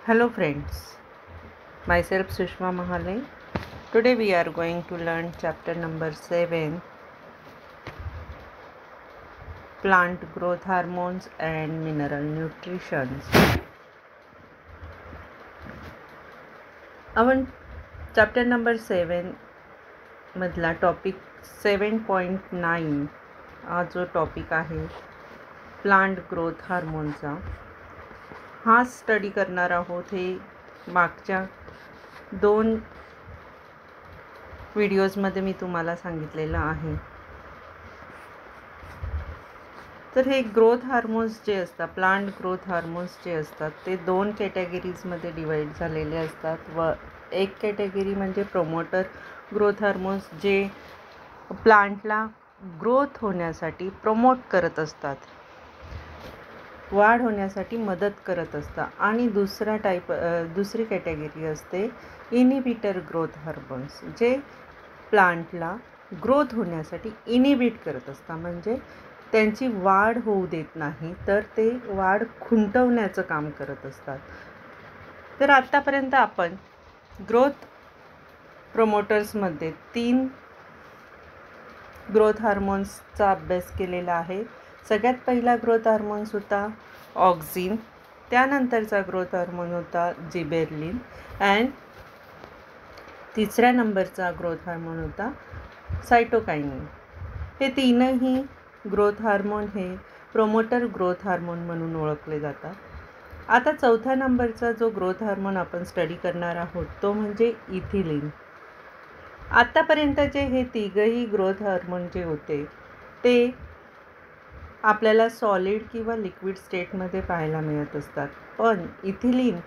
Hello friends, myself Sushma Mahale. Today we are going to learn chapter number 7, Plant Growth Hormones and Mineral Nutrition. आपण chapter number 7 मधला topic 7.9 हा जो topic आहे plant growth हार्मोनचा हा study करणार आहोत. हे मागच्या 2 व्हिडिओजमध्ये मी तुम्हाला सांगितलेलं आहे. तर हे ग्रोथ हार्मोन्स जे असतात, प्लांट ग्रोथ हार्मोन्स जे असतात ते 2 कॅटेगरीजमध्ये डिवाईड झालेले असतात व एक कॅटेगरी म्हणजे प्रमोटर ग्रोथ हार्मोन्स जे प्लांटला ग्रोथ होण्यासाठी प्रमोट करत असतात, वाढ होण्यासाठी मदत करत असतात. आणि दुसरी कॅटेगरी असते इनिबिटर ग्रोथ हार्मोन्स जे प्लांटला ग्रोथ होण्यासाठी इनिबिट करत असतात, म्हणजे त्यांची वाढ होऊ देत नाही तर ते वाढ खुंटवण्याचं काम करत असतात. तर आत्तापर्यंत आपण ग्रोथ प्रमोटर्समध्ये 3 ग्रोथ हार्मोन्सचा अभ्यास केलेला आहे. सगळ्यात पहिला ग्रोथ हार्मोन्स होता ऑक्सिन, त्यानंतरचा ग्रोथ हार्मोन होता जिबेरलिन अँड तिसऱ्या नंबरचा ग्रोथ हार्मोन होता सायटोकायनिन. हे तीनही ग्रोथ हार्मोन हे प्रोमोटर ग्रोथ हार्मोन म्हणून ओळखले जातात. आता चौथ्या नंबरचा जो ग्रोथ हार्मोन आपण स्टडी करणार आहोत तो म्हणजे इथिलीन. आत्तापर्यंतचे हे तिघही ग्रोथ हार्मोन जे होते ते आपल्याला सॉलिड किंवा लिक्विड स्टेटमध्ये पाहायला मिळत असतात, पण इथिलीन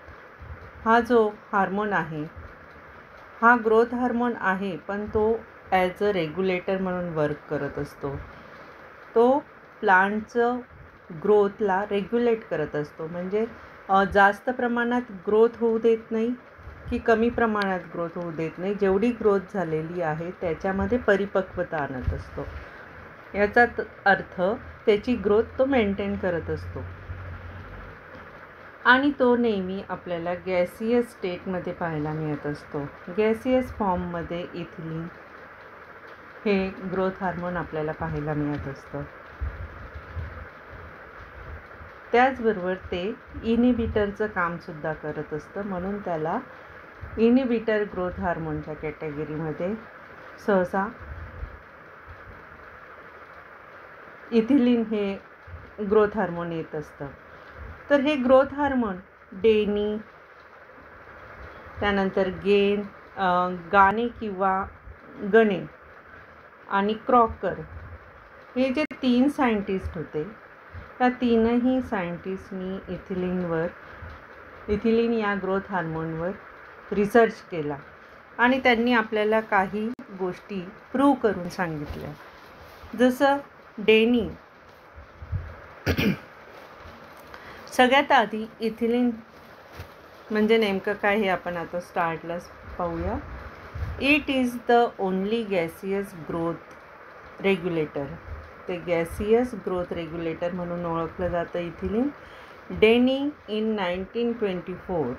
हा जो हार्मोन आहे हा ग्रोथ हार्मोन आहे, पण तो ॲज अ रेग्युलेटर म्हणून वर्क करत असतो. तो प्लांटचं ग्रोथला रेग्युलेट करत असतो, म्हणजे जास्त प्रमाणात ग्रोथ होऊ देत नाही की कमी प्रमाणात ग्रोथ होऊ देत नाही. जेवढी ग्रोथ झालेली आहे त्याच्यामध्ये परिपक्वता आणत असतो. याचा अर्थ त्याची ग्रोथ तो मेंटेन करत असतो आणि तो नेहमी आपल्याला गॅसियस स्टेटमध्ये पाहायला मिळत असतो. गॅसियस फॉर्ममध्ये इथिलीन हे ग्रोथ हार्मोन आपल्याला पाहायला मिळत असतं. त्याचबरोबर ते इनिबिटरचं कामसुद्धा करत असतं, म्हणून त्याला इनिबिटर ग्रोथ हार्मोनच्या कॅटेगरीमध्ये सहसा इथिलीन हे ग्रोथ हार्मोन येत असतं. तर हे ग्रोथ हार्मोन डेनी, त्यानंतर गाने किंवा गणे आणि क्रॉकर हे जे 3 सायंटिस्ट होते त्या तीनही सायंटिस्टनी इथिलीन या ग्रोथ हार्मोनवर रिसर्च केला आणि त्यांनी आपल्याला काही गोष्टी प्रूव्ह करून सांगितल्या. जसं डेनी सगळ्यात आधी इथिलीन म्हणजे नेमकं काय हे आपण आता स्टार्टलाच पाहूया. It is the only gaseous growth regulator. ते गॅसियस ग्रोथ रेग्युलेटर म्हणून ओळखलं जातं इथिलीन. डेनी in 1924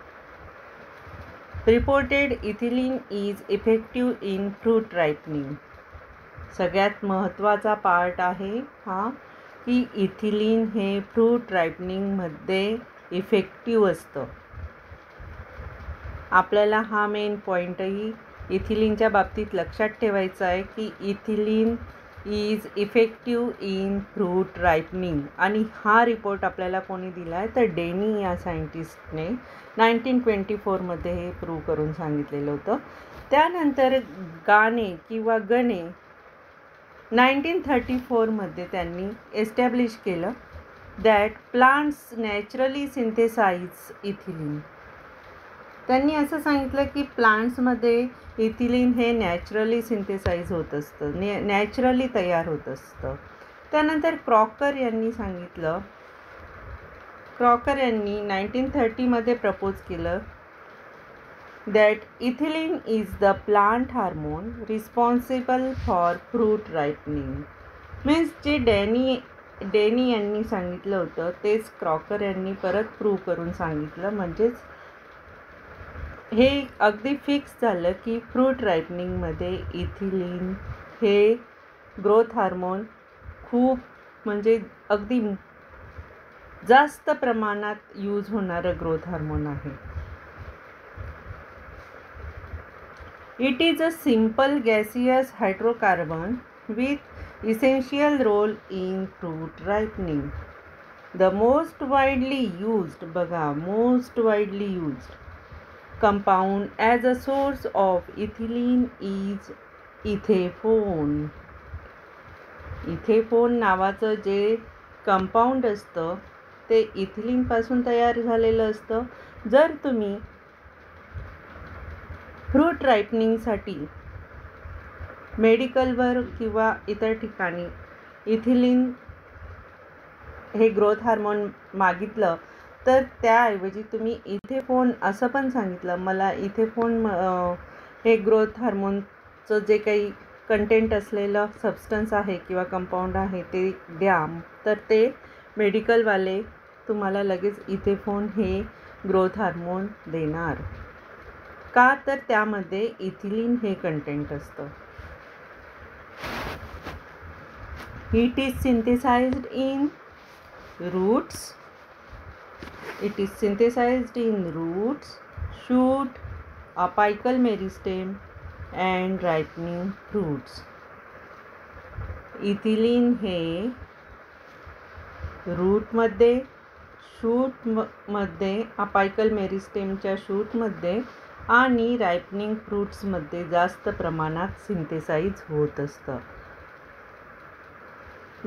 reported ethylene is effective in fruit ripening. सगळ्यात महत्त्वाचा पार्ट आहे हा की इथिलीन हे फ्रूट रायपनिंगमध्ये इफेक्टिव्ह असतं. आपल्याला हा मेन पॉईंटही इथिलीनच्या बाबतीत लक्षात ठेवायचा आहे की ethylene is effective in fruit ripening. आणि हा रिपोर्ट आपल्याला कोणी दिला आहे तर डेनी या सायंटिस्टने 1924मध्ये हे प्रूव्ह करून सांगितलेलं होतं. त्यानंतर गाने किंवा गणे 1934मध्ये त्यांनी एस्टॅब्लिश केलं that plants naturally synthesize ethylene. त्यांनी असं सांगितलं की प्लांट्समध्ये इथिलीन हे नॅचरली सिंथेसाइज होत असतं, नॅचरली तयार होत असतं. त्यानंतर क्रॉकर यांनी 1930मध्ये प्रपोज केलं that ethylene is the plant hormone responsible for fruit ripening. Means जे डेनी यांनी सांगितलं होतं तेच क्रॉकर यांनी परत प्रूव्ह करून सांगितलं. म्हणजेच हे अगदी फिक्स झालं की फ्रूट रायपनिंगमध्ये इथिलीन हे ग्रोथ हार्मोन खूप म्हणजे अगदी जास्त प्रमाणात यूज होणारं ग्रोथ हार्मोन आहे. It is a simple gaseous hydrocarbon with essential role in fruit ripening. The most widely used, बघा, most widely used compound as a source of ethylene is ethephon. Ethephon नावाचं जे compound असतं ते इथिलीनपासून तयार झालेलं असतं. जर तुम्ही फ्रूट रायपनिंगसाठी मेडिकलवर किंवा इतर ठिकाणी इथिलीन हे ग्रोथ हार्मोन मागितलं तर त्याऐवजी तुम्ही इथेफोन असं पण सांगितलं, मला इथेफोन हे ग्रोथ हार्मोनचं जे काही कंटेंट असलेलं सबस्टन्स आहे किंवा कंपाऊंड आहे ते द्या, तर ते मेडिकलवाले तुम्हाला लगेच इथेफोन हे ग्रोथ हार्मोन देणार. का तर त्यामध्ये इथिलीन हे कंटेंट असतं. It is synthesized in roots. It is synthesized in roots, shoot, apical meristem and ripening fruits. Ethylene हे रूटमध्ये, शूटमध्ये, अपायकल मेरिस्टेमच्या शूटमध्ये आणि रायपनिंग फ्रूट्समध्ये जास्त प्रमाणात सिंथेसाइज होत असतं.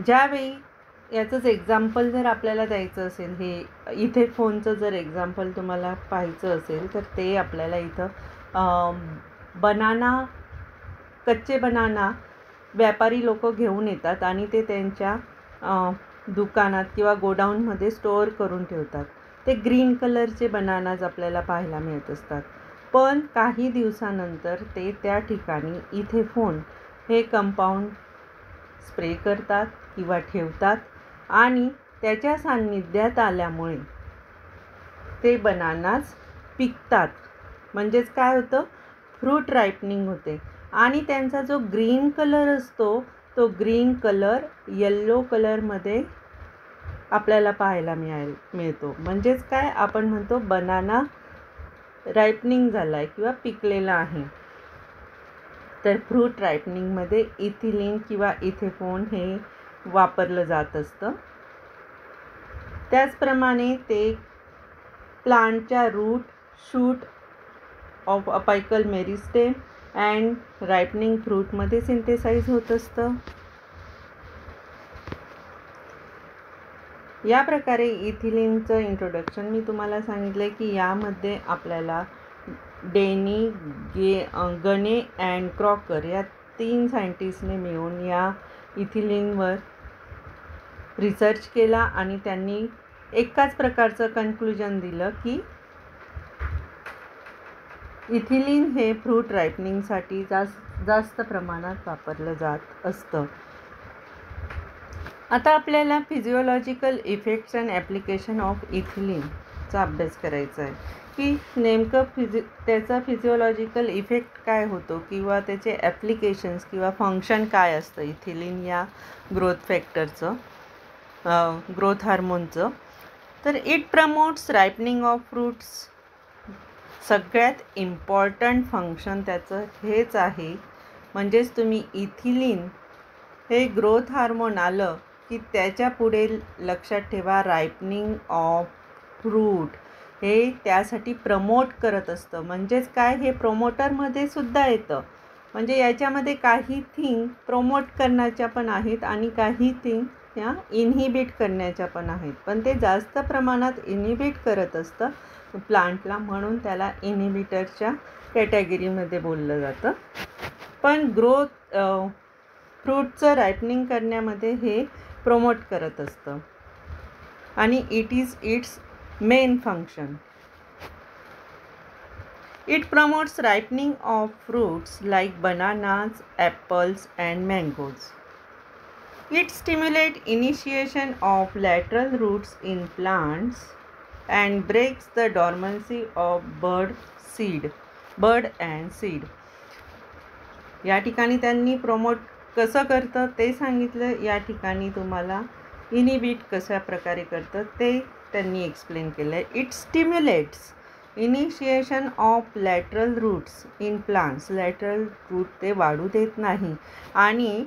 ज्यावेळी याचंच एक्झाम्पल जर आपल्याला द्यायचं असेल, हे इथेफोनचं जर एक्झाम्पल तुम्हाला पाहायचं असेल तर ते आपल्याला इथं कच्चे बनाना व्यापारी लोक घेऊन येतात आणि ते त्यांच्या दुकानात किंवा गोडाऊनमध्ये स्टोअर करून ठेवतात. ते ग्रीन कलरचे बनानाज आपल्याला पाहायला मिळत असतात. पण काही दिवसानंतर ते त्या ठिकाणी इथेफोन हे कंपाऊंड स्प्रे करतात किंवा ठेवतात आणि त्याच्या सान्निध्यात आल्यामुळे ते बनानाज पिकतात. म्हणजेच काय होतं, फ्रूट रायपनिंग होते आणि त्यांचा जो ग्रीन कलर असतो तो ग्रीन कलर येल्लो कलरमध्ये आपल्याला पाहायला मिळतो. म्हणजेच काय, आपण म्हणतो बनाना रायपनिंग झाला आहे किंवा पिकलेला आहे. तर फ्रूट रायपनिंगमध्ये इथिलीन किंवा इथेफोन हे वापरलं जात असतं. त्याचप्रमाणे ते प्लांटच्या root, shoot of apical meristem and ripening फ्रूटमध्ये सिंथेसाइज होत असतं. या प्रकारे इथिलीनचं इंट्रोडक्शन मी तुम्हाला सांगितलं की यामध्ये आपल्याला डेनी, गने अँड क्रॉकर या 3 सायंटिस्टने मिळून या इथिलीनवर रिसर्च केला आणि त्यांनी एकाच प्रकारचं कन्क्लुजन दिलं की इथिलीन हे फ्रूट रायपनिंगसाठी जास्त प्रमाणात वापरलं जात असतं. आता आपल्याला physiological effects and application of इथिलीनचा अभ्यास करायचा आहे की नेमकं त्याचा फिजिओलॉजिकल इफेक्ट काय होतो किंवा त्याचे ॲप्लिकेशन्स किंवा फंक्शन काय असतं इथिलीन या ग्रोथ फॅक्टरचं, ग्रोथ हार्मोनचं. तर it promotes ripening of fruits. सगळ्यात इम्पॉर्टंट फंक्शन त्याचं हेच आहे. म्हणजेच तुम्ही इथिलीन हे ग्रोथ हार्मोन आलं की त्याच्या पुढे लक्षात ठेवा रायपनिंग ऑफ फ्रूट हे त्यासाठी प्रमोट करत असतं. म्हणजेच काय, हे प्रोमोटरमध्ये सुद्धा येतं. म्हणजे याच्यामध्ये काही थिंग प्रमोट करण्याच्या पण आहेत आणि काही थिंग या इनहिबिट करण्याच्या पण आहेत. पण ते जास्त प्रमाणात इनहिबिट करत असतं प्लांटला, म्हणून त्याला इनहिबिटरच्या कॅटेगरीमध्ये बोललं जातं. पण फ्रूटचं रायपनिंग करण्यामध्ये हे प्रमोट करत असतं आणि it is it's main function. It promotes ripening of fruits like bananas, apples and mangoes. It stimulates initiation of lateral roots in plants and breaks the dormancy of bud seed. Bud and seed. या ठिकाणी त्यांनी promote कसं करतं ते सांगितलं. या ठिकाणी तुम्हाला इनिबिट कशा प्रकारे करतं ते त्यांनी एक्सप्लेन केलं आहे. It stimulates initiation of lateral roots in plants. Lateral root ते वाढू देत नाही आणि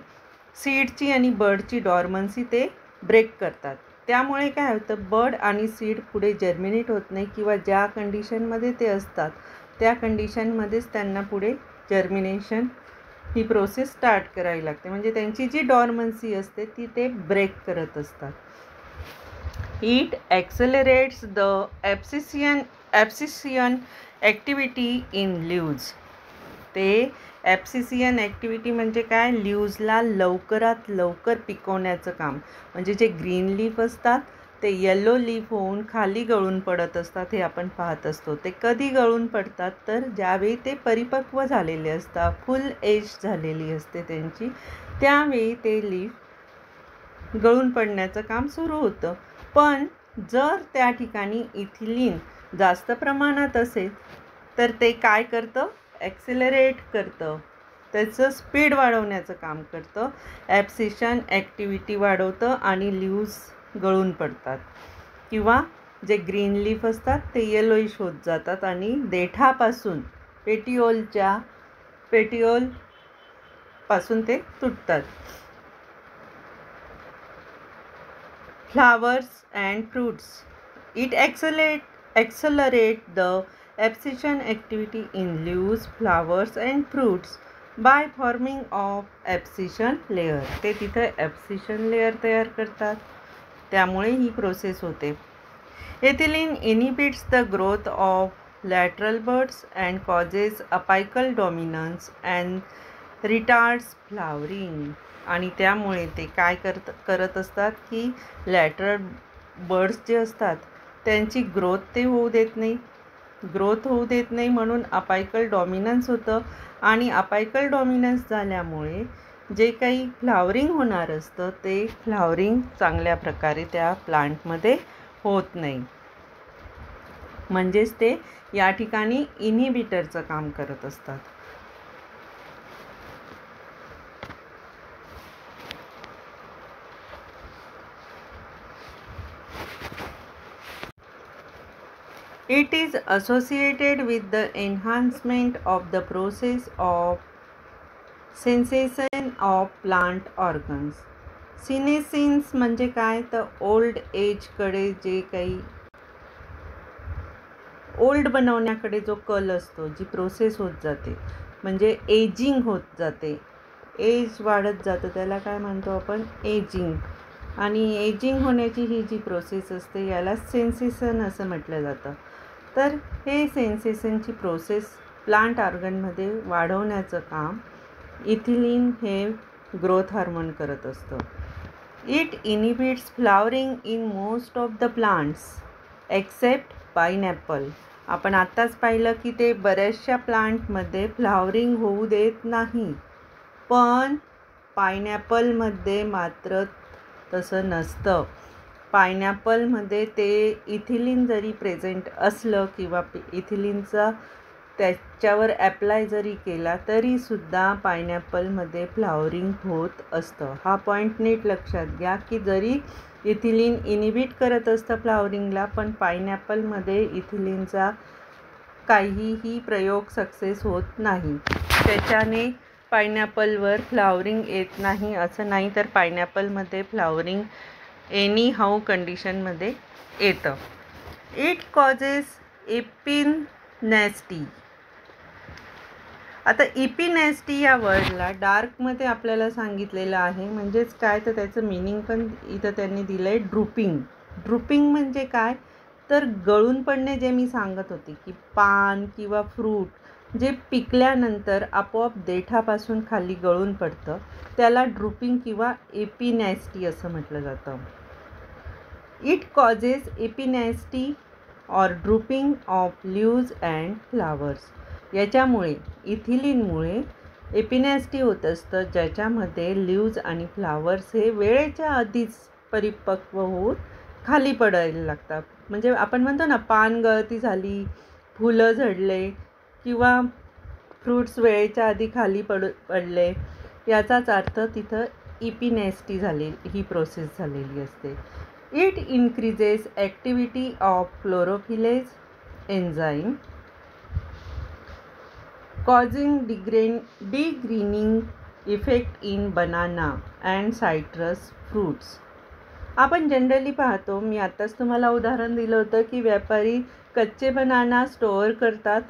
सीडची आणि बर्डची डॉर्मन्सी ते ब्रेक करतात. त्यामुळे काय होतं, बर्ड आणि सीड पुढे जर्मिनेट होत नाही किंवा ज्या कंडिशनमध्ये ते असतात त्या कंडिशनमध्येच त्यांना पुढे जर्मिनेशन ही प्रोसेस स्टार्ट करावी लागते. म्हणजे त्यांची जी डॉर्मन्सी असते ती ते ब्रेक करत असतात. It accelerates the abscission activity in leaves. ते ॲब्सिसियन ॲक्टिव्हिटी म्हणजे काय, लीव्जला लवकरात लवकर पिकवण्याचं काम. म्हणजे जे ग्रीन लीफ असतात ते येलो लीफ होऊन खाली गळून पडत असतात, हे आपण पाहत असतो. ते कधी गळून पडतात तर ज्यावेळी ते परिपक्व झालेले असतात, फुल एज झालेली असते त्यांची, त्यावेळी ते लीफ गळून पडण्याचं काम सुरू होतं. पण जर त्या ठिकाणी इथिलीन जास्त प्रमाणात असेल तर ते काय करतं, ॲक्सेलरेट करतं, त्याचं स्पीड वाढवण्याचं काम करतं, ॲब्सिशन ॲक्टिव्हिटी वाढवतं आणि लीव्ज गळून पडतात किंवा जे ग्रीन लीफ असतात ते येलोइश होत जातात आणि देठापासून पेटिओलपासून ते तुटतात. Flowers and fruits. It accelerate the abscission activity in leaves, flowers and fruits by forming of abscission layer. ते तिथं ॲब्सिशन लेअर तयार करतात, त्यामुळे ही प्रोसेस होते. Ethylene inhibits the growth of lateral buds and causes apical dominance and retards flowering. आणि त्यामुळे ते काय करत असतात की लॅटरल बर्ड्स जे असतात त्यांची ग्रोथ ते होऊ देत नाही म्हणून अपायकल डॉमिनन्स होतं. आणि अपायकल डॉमिनन्स झाल्यामुळे जे काही फ्लावरिंग होणार असतं ते फ्लावरिंग चांगल्या प्रकारे त्या प्लांटमध्ये होत नाही. म्हणजेच ते या ठिकाणी इनिबिटरचं काम करत असतात. It is associated with the enhancement of the process of sensation of plant organs. सिनेसिन्स म्हणजे काय तर ओल्ड एजकडे जे काही ओल्ड बनवण्याकडे जो कल असतो, जी प्रोसेस होत जाते म्हणजे एजिंग होत जाते, एज वाढत जातं, त्याला काय म्हणतो आपण एजिंग. आणि एजिंग होण्याची ही जी प्रोसेस असते याला सेन्सेशन असं म्हटलं जातं. तर हे सेन्सेशनची प्रोसेस प्लांट ऑर्गनमध्ये वाढवण्याचं काम इथिलीन हे ग्रोथ हार्मोन करत असतं. It inhibits flowering in most of the plants except pineapple. आपण आत्ताच पाहिलं की ते बऱ्याचशा प्लांटमध्ये फ्लावरिंग होऊ देत नाही, पण पाइनॲपलमध्ये मात्र तसं नसतं. पाइनॲपलमध्ये ते इथिलीन जरी प्रेझेंट असलं किंवा इथिलीनचा त्याच्यावर ॲप्लाय जरी केला तरीसुद्धा पाइनॲपलमध्ये फ्लावरिंग होत असतं. हा पॉईंट नीट लक्षात घ्या की जरी इथिलीन इनिबिट करत असतं फ्लावरिंगला, पण पाइनॲपलमध्ये इथिलीनचा काहीही प्रयोग सक्सेस होत नाही. त्याच्याने पाइनॲपलवर फ्लावरिंग येत नाही असं नाही, तर पाइनॲपलमध्ये फ्लावरिंग एनी हाऊ कंडिशनमध्ये येतं. It causes epinasty. आता इपिनॅस्टी या वर्डला डार्कमध्ये आपल्याला सांगितलेलं आहे. म्हणजेच काय तर त्याचं मिनिंग पण इथं त्यांनी दिलं आहे ड्रुपिंग. ड्रुपिंग म्हणजे काय तर गळून पडणे. जे मी सांगत होते की पान किंवा फ्रूट जे पिकल्यानंतर आपोआप देठापासून खाली गळून पडतं त्याला ड्रुपिंग किंवा एपिनॅस्टी असं म्हटलं जातं. It causes epinasty or drooping of leaves and flowers. याच्यामुळे इथिलीनमुळे एपिनॅस्टी होत असतं, ज्याच्यामध्ये लीव्ज आणि फ्लावर्स हे वेळेच्या आधीच परिपक्व होऊन खाली पडायला लागतात. म्हणजे आपण म्हणतो ना पान गळती झाली, फुलं झडले किंवा फ्रूट्स वेळेच्या आधी खाली पडले याचाच अर्थ तिथं इपिनेस्टी झालेली ही प्रोसेस झालेली असते. It increases activity of chlorophyllase enzyme causing degreening effect in banana and citrus fruits. आपण जनरली पाहतो, मी आत्ताच तुम्हाला उदाहरण दिलं होतं की व्यापारी कच्चे बनाना स्टोअर करतात,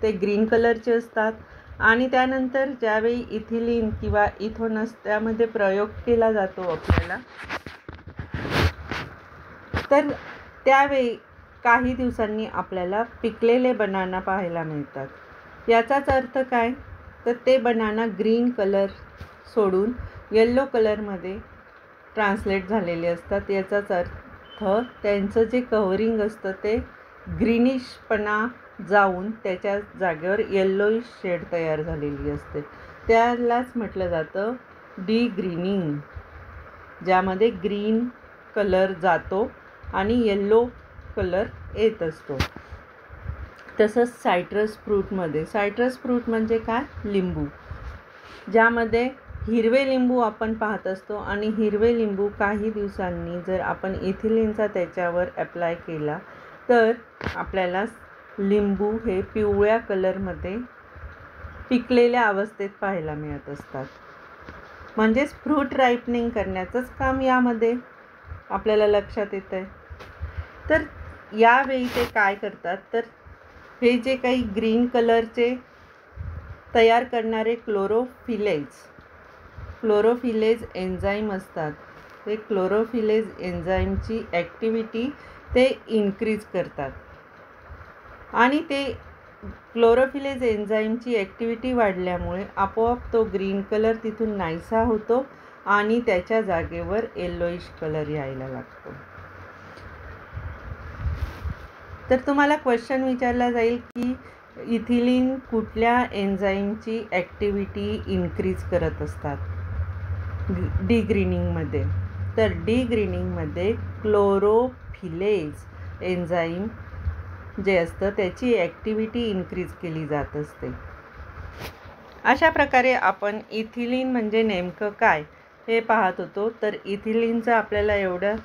ते ग्रीन कलरचे असतात आणि त्यानंतर ज्यावेळी इथिलीन किंवा इथोनस त्यामध्ये प्रयोग केला जातो आपल्याला, तर त्यावेळी काही दिवसांनी आपल्याला पिकलेले बनाना पाहायला मिळतात. याचाच अर्थ काय, तर ते बनाना ग्रीन कलर सोडून येल्लो कलरमध्ये ट्रान्सलेट झालेले असतात. याचाच अर्थ त्यांचं जे कव्हरिंग असतं ते ग्रीनिशपणा जाऊन त्याच्या जागेवर येल्लोइश शेड तयार झालेली असते. त्यालाच म्हटलं जातं डिग्रीनिंग, ज्यामध्ये ग्रीन कलर जातो आणि येल्लो कलर येत असतो. तसंच सायट्रस फ्रूट म्हणजे काय, लिंबू, ज्यामध्ये हिरवे लिंबू आपण पाहत असतो आणि हिरवे लिंबू काही दिवसांनी जर आपण इथिलीनचा त्याच्यावर अप्लाय केला तर आपल्याला लिंबू हे पिवळ्या कलरमध्ये पिकलेल्या अवस्थेत पाहायला मिळत असतात. म्हणजेच फ्रूट रायपनिंग करण्याचंच काम यामध्ये आपल्याला लक्षात येतं आहे. तर यावेळी ते काय करतात, तर हे जे काही ग्रीन कलरचे तयार करणारे क्लोरोफिलेज एन्झाईम असतात, ते क्लोरोफिलेज एन्झाईमची ॲक्टिव्हिटी ते इन्क्रीज करतात आणि ते क्लोरोफिलेज एन्झाईमची ॲक्टिव्हिटी वाढल्यामुळे आपोआप तो ग्रीन कलर तिथून नाहीसा होतो आणि त्याच्या जागेवर येल्लोइश कलर यायला लागतो. तर तुम्हाला क्वेश्चन विचारला जाईल की इथिलीन कुठल्या एन्झाईमची ॲक्टिव्हिटी इन्क्रीज करत असतात डिग्रीनिंगमध्ये. तर डिग्रीनिंगमध्ये क्लोरोफिलेज एन्झाईम जे असतं त्याची ॲक्टिव्हिटी इन्क्रीज केली जात असते. अशा प्रकारे आपण इथिलीन म्हणजे नेमकं काय हे पाहत होतो. तर इथिलीनचं आपल्याला एवढं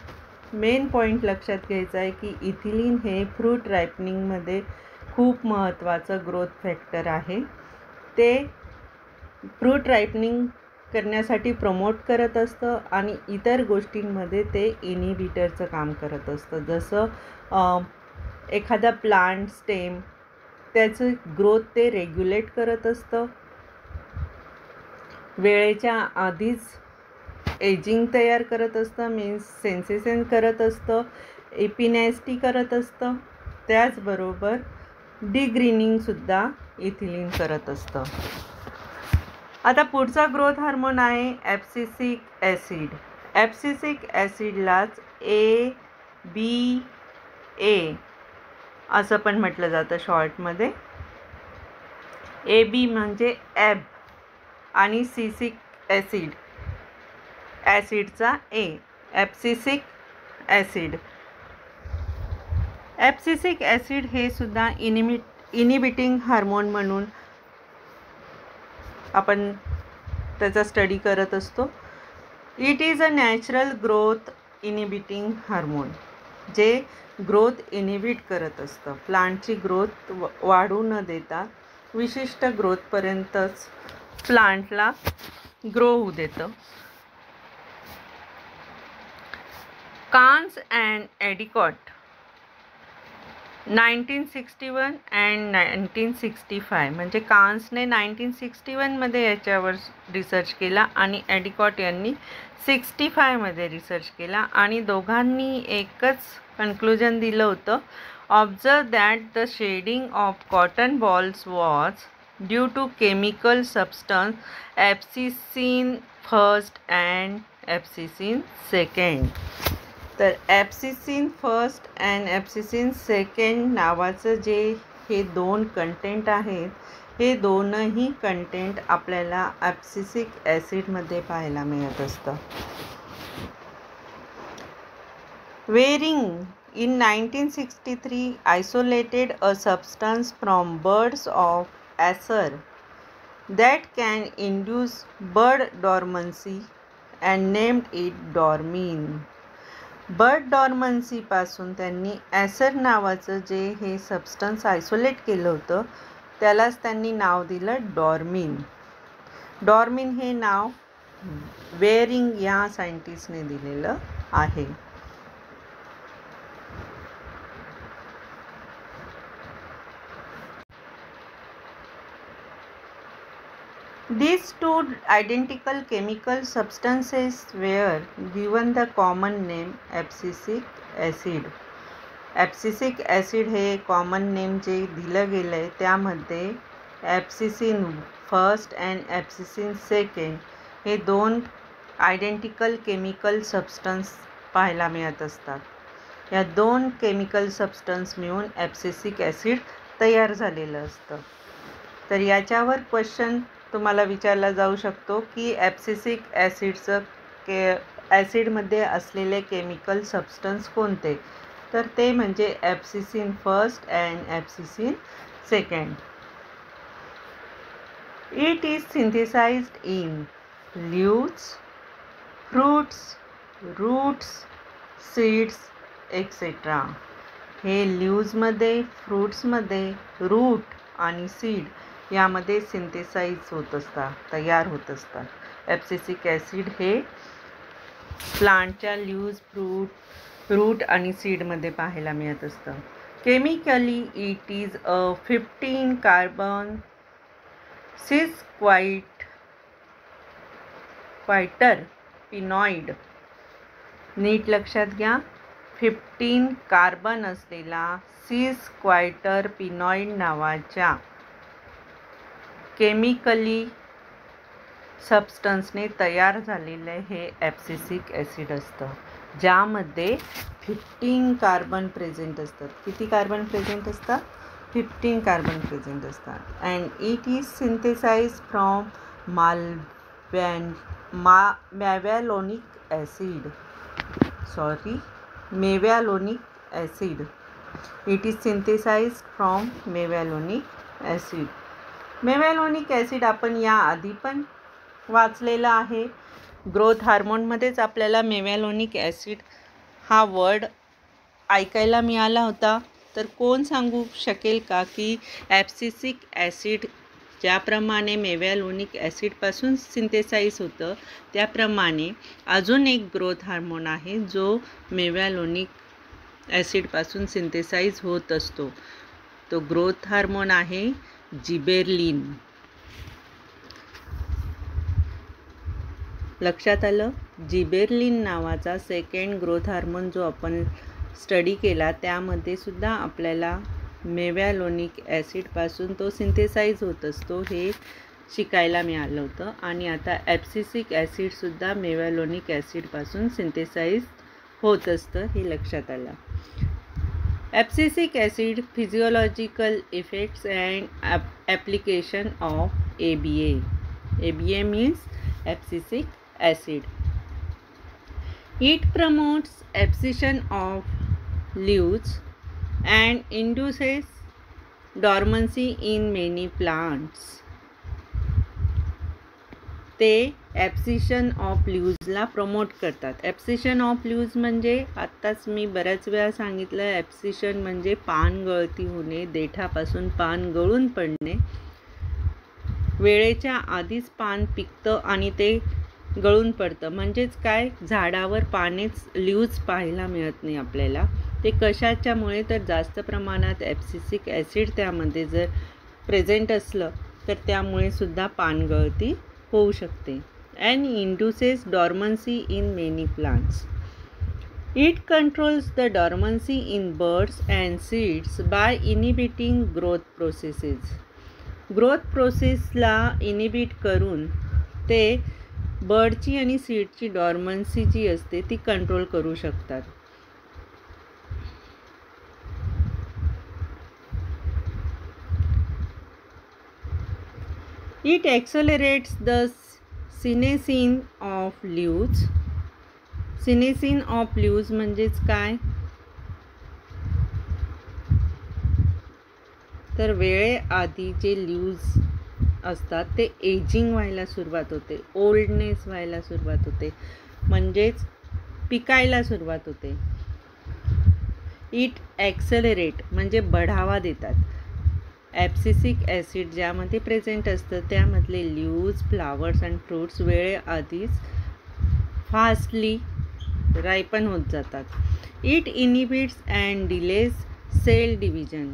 मेन पॉईंट लक्षात घ्यायचं आहे की इथिलीन हे फ्रूट रायपनिंगमध्ये खूप महत्त्वाचं ग्रोथ फॅक्टर आहे. ते फ्रूट रायपनिंग करण्यासाठी प्रमोट करत असतं आणि इतर गोष्टींमध्ये ते इनिबिटरचं काम करत असतं. जसं एखादा प्लांट स्टेम त्याचं ग्रोथ ते रेग्युलेट करत असतं, वेळेच्या आधीच एजिंग तयार करत असतं, मीन्स सेन्सेशन करत असतं, एपिनेस्टी करत असतं, त्याचबरोबर डिग्रीनिंगसुद्धा इथिलीन करत असतं. आता पुढचा ग्रोथ हार्मोन आहे ॲब्सिसिक ॲसिड. ॲब्सिसिक ॲसिडलाच ABA असं पण म्हटलं जातं शॉर्टमध्ये. AB म्हणजे ॲब आणि सिसिक ॲसिडचा A, ॲब्सिसिक ॲसिड. ॲब्सिसिक ॲसिड हे सुद्धा इनिबिटिंग हार्मोन म्हणून आपण त्याचा स्टडी करत असतो. It is a natural growth inhibiting hormone, जे ग्रोथ इनिबिट करत असतं. प्लांटची ग्रोथ वाढू न देता विशिष्ट ग्रोथपर्यंतच प्लांटला ग्रो होऊ देतं. कान्स अँड ॲडिकॉट 1961 अँड 1965 म्हणजे कान्सने 1961मध्ये याच्यावर रिसर्च केला आणि ॲडिकॉट यांनी 65मध्ये रिसर्च केला आणि दोघांनी एकच कन्क्लुजन दिलं होतं. Observe that the shedding of cotton bolls was due to chemical substance abscisin first and ॲब्सिसिन second. तर ॲब्सिसिन फर्स्ट अँड ॲब्सिसिन सेकंड नावाचं जे हे दोन कंटेंट आहेत, हे दोनही कंटेंट आपल्याला ॲब्सिसिक ॲसिडमध्ये पाहायला मिळत असतं. Wareing in 1963 isolated a substance from birds of Acer that can induce bird dormancy and named it dormin. Bud डॉर्मन्सीपासून त्यांनी ॲसर नावाचं जे हे सबस्टन्स आयसोलेट केलं होतं त्यालाच त्यांनी नाव दिलं डॉर्मिन. डॉर्मिन हे नाव वेरिंग या सायंटिस्टने दिलेलं आहे. These two identical chemical substances were given the common name abscisic acid. Abscisic acid हे कॉमन नेम जे दिलं गेलं आहे त्यामध्ये ॲब्सिसिन फर्स्ट अँड ॲब्सिसिन सेकंड हे दोन आयडेंटिकल केमिकल सबस्टन्स पाहायला मिळत असतात. या दोन केमिकल सबस्टन्स मिळून ॲब्सिसिक ॲसिड तयार झालेलं असतं. तर याच्यावर क्वेश्चन तुम्हाला विचारला जाऊ शकतो की ॲब्सिसिक ॲसिडचं ॲसिडमध्ये असलेले केमिकल सबस्टन्स कोणते, तर ते म्हणजे abscisin first and ॲब्सिसिन second. It is synthesized in leaves, fruits, roots, seeds etcetera. हे लीव्समध्ये, फ्रूट्समध्ये, रूट आणि सीड यामध्ये सिंथेसाइज होत असतात, तयार होत असतात. ॲब्सिसिक ॲसिड हे प्लांटच्या लीव्स, रूट आणि सीडमध्ये पाहायला मिळत असतं. Chemically it is a 15 carbon सिस क्वायटर पिनॉइड. नीट लक्षात घ्या, 15 कार्बन असलेला सिस क्वायटर पिनॉइड नावाच्या केमिकली सबस्टन्सने तयार झालेले हे ॲब्सिसिक ॲसिड असतं, ज्यामध्ये 15 कार्बन प्रेझेंट असतात. किती कार्बन प्रेझेंट असतात? 15 कार्बन प्रेझेंट असतात. And it is synthesize from mevalonic acid. It is synthesized from mevalonic acid. Mevalonic acid आपण याआधी पण वाचलेलं आहे. ग्रोथ हार्मोनमध्येच आपल्याला मेव्हॅलोनिक ॲसिड हा वर्ड ऐकायला मिळाला होता. तर कोण सांगू शकेल का की ॲब्सिसिक ॲसिड ज्याप्रमाणे मेव्हॅलोनिक ॲसिडपासून सिंथेसाइज होतं त्याप्रमाणे अजून एक ग्रोथ हार्मोन आहे जो मेव्हॅलोनिक ॲसिडपासून सिंथेसाइज होत असतो. तो ग्रोथ हार्मोन आहे जिबेरलिन. लक्षात आलं? जिबेरलिन नावाचा सेकंड ग्रोथ हार्मोन जो आपण स्टडी केला त्यामध्ये सुद्धा आपल्याला मेव्हॅलोनिक ॲसिडपासून तो सिंथेसाइज होत असतो हे शिकायला मिळालं होतं. आणि आता ॲब्सिसिक ॲसिडसुद्धा मेव्हॅलोनिक ॲसिडपासून सिंथेसाइज होत असतं हे लक्षात आलं. Abscisic acid physiological effects and application of ABA. ABA means abscisic acid. It promotes abscission of leaves and induces dormancy in many plants. ते ॲब्सिशन ऑफ लीव्जला प्रमोट करतात. ॲब्सिशन ऑफ लीव्ज म्हणजे आत्ताच मी बऱ्याच वेळा सांगितलं, ॲब्सिशन म्हणजे पान गळती होणे, देठापासून पान गळून पडणे. वेळेच्या आधीच पान पिकतं आणि ते गळून पडतं. म्हणजेच काय, झाडावर पानेच लीव्ज पाहायला मिळत नाही आपल्याला. ते कशाच्यामुळे, तर जास्त प्रमाणात ॲब्सिसिक ॲसिड त्यामध्ये जर प्रेझेंट असलं तर त्यामुळे सुद्धा पानगळती होऊ शकते. And induces dormancy in many plants. It controls the dormancy in buds and seeds by inhibiting growth processes. Growth प्रोसेसला इनिबिट करून ते बर्डची आणि सीडची डॉर्मन्सी जी असते ती कंट्रोल करू शकतात. It accelerates the senescence of leaves. Senescence of leaves म्हणजेच काय, तर वेळेआधी जे लीव्ज असतात ते एजिंग व्हायला सुरुवात होते, ओल्डनेस व्हायला सुरुवात होते, म्हणजेच पिकायला सुरुवात होते. इट ॲक्सेलरेट म्हणजे बढावा देतात. ॲब्सिसिक ॲसिड ज्यामध्ये प्रेझेंट असतं त्यामधले लीव्ज, फ्लावर्स अँड फ्रूट्स वेळेआधीच फास्टली रायपन होत जातात. It inhibits and delays cell division.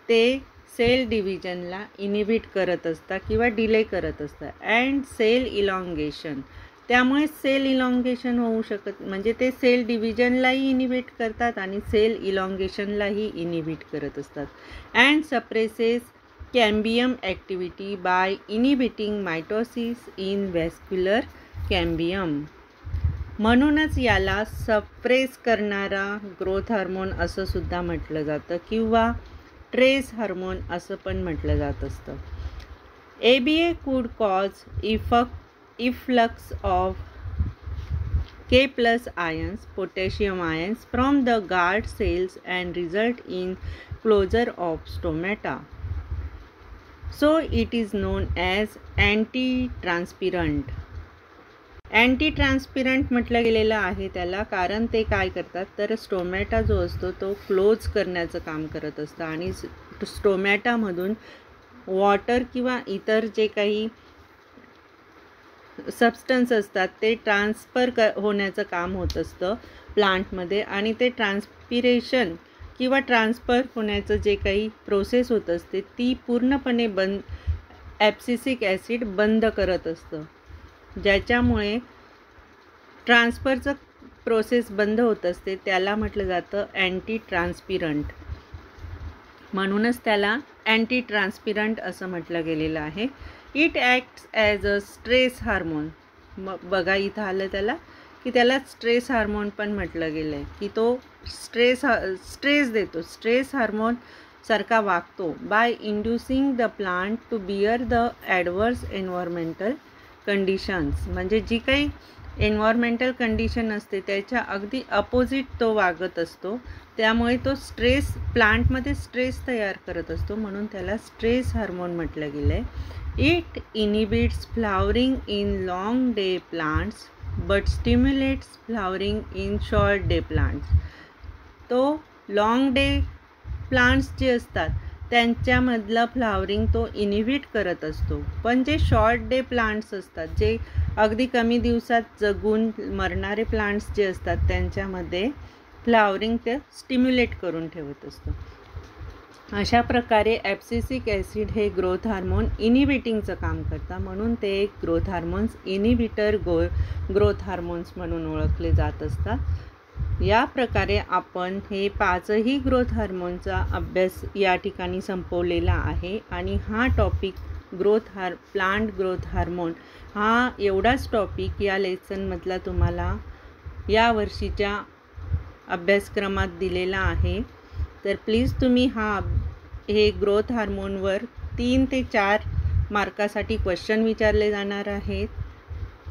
ते सेल डिव्हिजनला इनिबिट करत असतात किंवा डिले करत असतात. अँड सेल इलॉंगेशन, त्यामुळे सेल इलॉंगेशन होऊ शकत, म्हणजे ते सेल डिव्हिजनलाही इनिबिट करतात आणि सेल इलॉंगेशनलाही इनिबिट करत असतात. And suppresses cambium activity by inhibiting mitosis in vascular cambium. म्हणूनच याला सप्रेस करणारा ग्रोथ हार्मोन असं सुद्धा म्हटलं जातं किंवा ट्रेस हार्मोन असं पण म्हटलं जात असतं. ABA could cause efflux of K+ ions, potassium ions from the guard cells and result in closure of stomata. So it is known as anti-transparent. Anti म्हटलं गेलेलं आहे त्याला, कारण ते काय करतात तर स्टोमॅटा जो असतो तो क्लोज करण्याचं काम करत असतं आणि स्टोमॅटामधून वॉटर किंवा इतर जे काही सबस्टन्स असतात ते ट्रान्सफर होण्याचं काम होत असतं प्लांटमध्ये, आणि ते ट्रान्सपिरेशन किंवा ट्रान्सफर होण्याचं जे काही प्रोसेस होत असते ती पूर्णपणे ॲब्सिसिक ॲसिड बंद करत असतं, ज्याच्यामुळे ट्रान्सफरचं प्रोसेस बंद होत असते. त्याला म्हटलं जातं अँटी ट्रान्सपिरंट. म्हणूनच त्याला अँटी ट्रान्सपिरंट असं म्हटलं गेलेलं आहे. It acts as a stress hormone. मग बघा इथं आलं त्याला की त्याला स्ट्रेस हार्मोन पण म्हटलं गेलं आहे की तो स्ट्रेस देतो, स्ट्रेस हार्मोन सारखा वागतो. By inducing the plant to bear the adverse environmental conditions. म्हणजे जी काही एन्व्हायरमेंटल कंडिशन असते त्याच्या अगदी अपोजिट तो वागत असतो, त्यामुळे तो स्ट्रेस प्लांटमध्ये स्ट्रेस तयार करत असतो, म्हणून त्याला स्ट्रेस हार्मोन म्हटलं गेलं आहे. It inhibits flowering in long day plants but stimulates flowering in short day plants. तो लॉंग डे प्लांट्स जे असतात त्यांच्यामधलं फ्लावरिंग तो इनिबिट करत असतो, पण जे शॉर्ट डे प्लांट्स असतात, जे अगदी कमी दिवसात जगून मरणारे प्लांट्स जे असतात त्यांच्यामध्ये फ्लावरिंग ते स्टिम्युलेट करून ठेवत असतो. अशा प्रकारे ॲब्सिसिक ॲसिड हे ग्रोथ हार्मोन इनिबिटिंगचं काम करतात, म्हणून ते एक growth hormones inhibitor growth hormones म्हणून ओळखले जात असतात. या प्रकारे आपण हे 5ही ग्रोथ हार्मोनचा अभ्यास या ठिकाणी संपवलेला आहे. आणि हा टॉपिक प्लांट ग्रोथ हार्मोन हा एवढाच टॉपिक या लेसनमधला तुम्हाला या वर्षीच्या अभ्यासक्रमात दिलेला आहे. तर प्लीज तुम्ही हे ग्रोथ हार्मोनवर 3 ते 4 मार्कासाठी क्वेश्चन विचारले जाणार आहेत.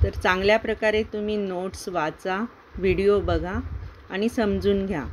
तर चांगल्या प्रकारे तुम्ही नोट्स वाचा, व्हिडिओ बघा आणि समजून घ्या.